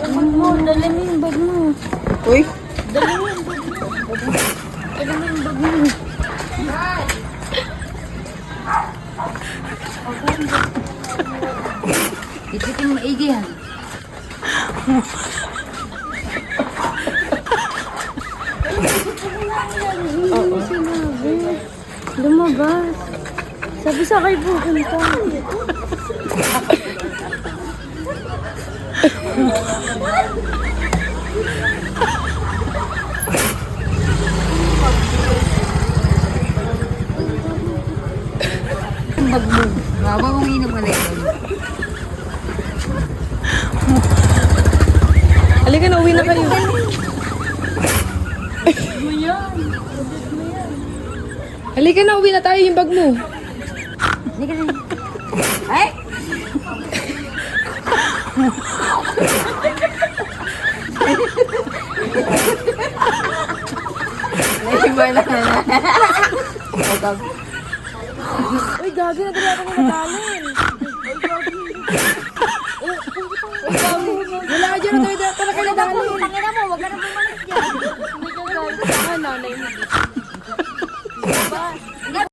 Bag mo, dali mo yung bag mo. Uy. Dali mo yung bag mo. Dali mo yung bag mo. Ipitin mo maigi yan. Oo. Sinabi. Lumabas. Sabi sa kay pupunta. Bag mo. Baba, umiinom ka na yun. Halika na, uwi na kayo. Halika na, uwi na tayo yung bag mo. Halika na. Ay! Naiba na. Uy, gagi na dali ako na nadalin.